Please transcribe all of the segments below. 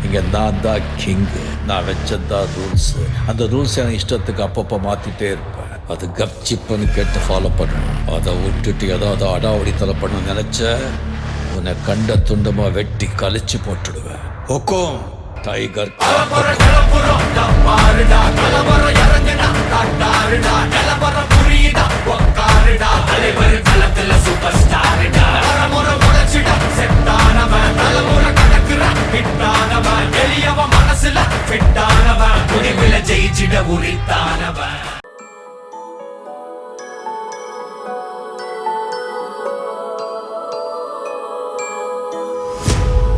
இங்கே நான் தான் கிங்கு. நான் வச்சதான் ரூல்ஸ். அந்த ரூல்ஸ் என் இஷ்டத்துக்கு அப்பப்போ மாற்றிட்டே இருப்பேன். அது கப்சிப்புன்னு கேட்டு ஃபாலோ பண்ணணும். அதை விட்டுட்டு ஏதாவது அடாவடித்தலை பண்ண நினச்ச உன்னை கண்ட துண்டமாக வெட்டி கழிச்சு போட்டுடுவேன். ஹொக்கோம் டைகர். ஜெயிச்சிட உரித்தானவன்.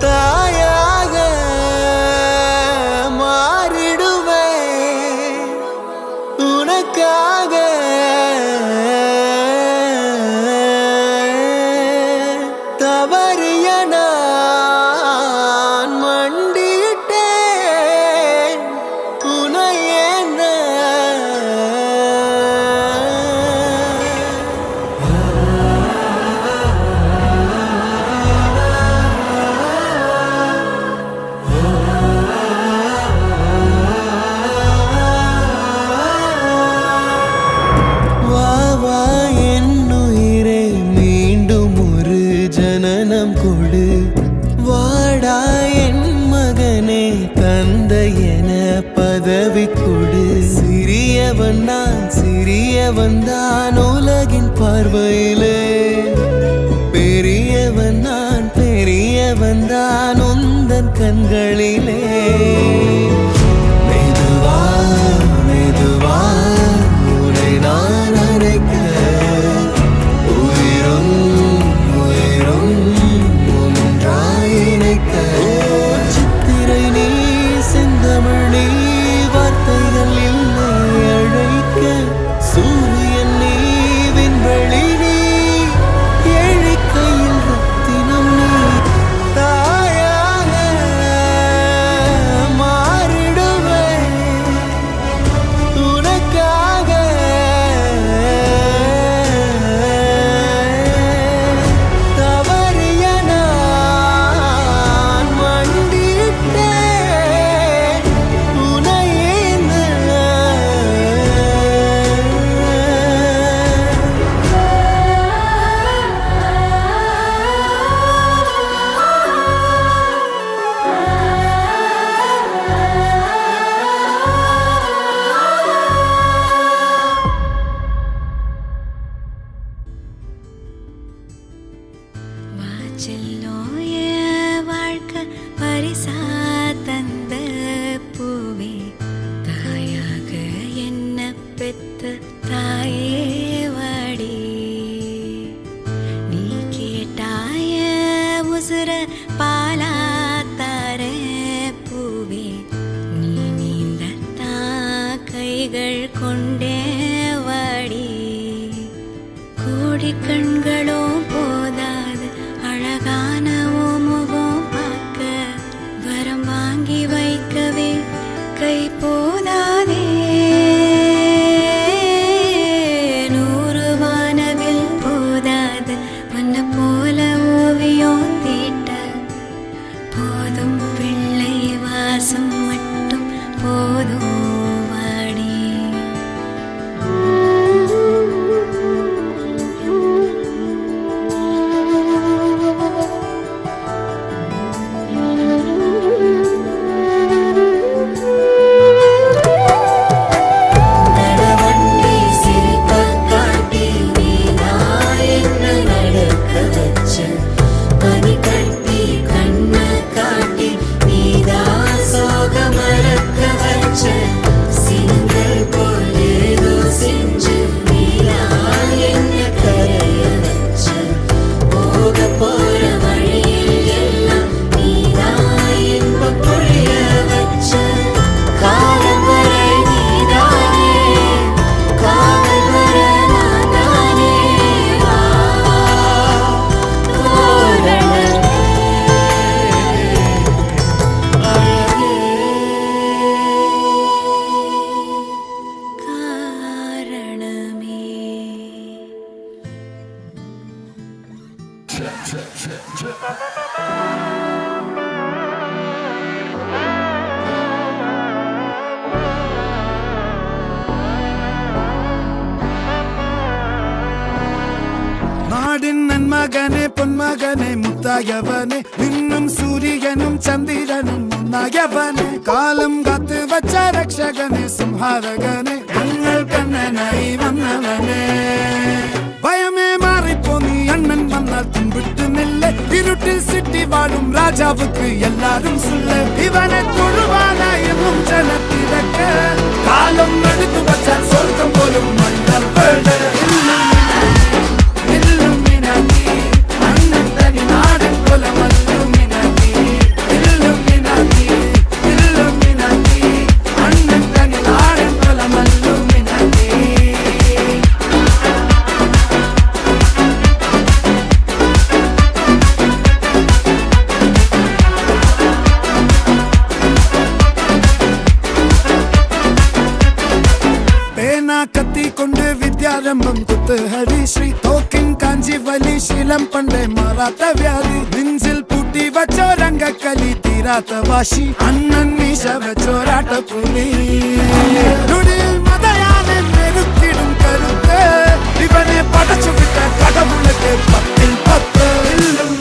தாயாக மாறிடுவே உனக்காக. தவறிய நான் மண்டியிட்டேன் உனை என்ன. வா வா என்னுயிரே மீண்டும் ஒரு ஜனனம் கொடு. வாடா என் மகனே தந்தை என பதவி கொடு. சிறியவன் நான் சிறியவன் தான் உலகின் பார்வையிலே. பெரியவன் நான் பெரியவன் தான் உந்தன் கண்களிலே. மெதுவா மெதுவா உன்னை நான் அழைக்க உயிரும் உயிரும் ஒன்றாய் இணைக்க. சித்திரை நீ செந்தமிழ் நீ வார்த்தைகள் இல்லை அழைக்க. சூரியன் நீ விண்வெளி நீ ஏழிக்கையில் ரத்தினம் நீ. தாயாக மாறிடுவேன் உனக்காக. தவறிய நான் மண்டியிட்டேன் உனை என்ன. வாச்செல்லோ வாழ்க்கை பரிசா தந்த பூவே. தாயாக என்ன பெத்த தாயே வாடி. நீ கேட்டாய உசுர பாலா தார பூவே. நீ நீந்தத்தா கைகள் கொண்டே வாடி. கோடி கண்களும் போதாது அழகான முகம் பார்க்க. வரம் வாங்கி வைக்கவே கை போதாதே. 100 வானவில் போதாது வண்ண போல ஓவியம் தீட்ட. போதும் பிள்ளை வாசம் மட்டும் போதும் வாடி. മകനെ പൊന്മകനെ മുത്തായവനെ നിന്നും സൂര്യനും ചന്ദ്രനും ഒന്നായവനെ കാലം കാത്ത് വച്ച രക്ഷകനെ സംഹാരകനെ ഞങ്ങൾ കണ്ണനായി വന്നവനെ ഭയമേ മാറിപ്പോ നീ അണ്ണൻ വന്നാൽ തുമ്പിട്ട് നില്ല ഇരുട്ടിൽ സിറ്റി വാഴും രാജാവുക്ക് എല്ലാരും സുല്ല ഇവനെ തൊഴുവാനായി എന്നും ജനത്തിരക്ക് കാലം എടുത്തു വച്ചാൽ സ്വർഗം പോലും മണ്ണൽ വീട് കത്തി കൊണ്ട് വിദ്യാരംഭം കുത്ത് ഹരിശ്രീ തോക്കിൻ കാഞ്ചി വലി ശീലം പണ്ടേ മാറാത്ത വ്യാധി നെഞ്ചിൽ പൂട്ടി വച്ചോരംഗക്കലി തീരാത്ത വാശി അണ്ണൻ മീശ വെച്ചോരാട്ട പുലി മതയാനെ മെരുക്കിടും കരുത്ത് ഇവനെ പടച്ചു വിട്ട കടവുളക്ക് 10-10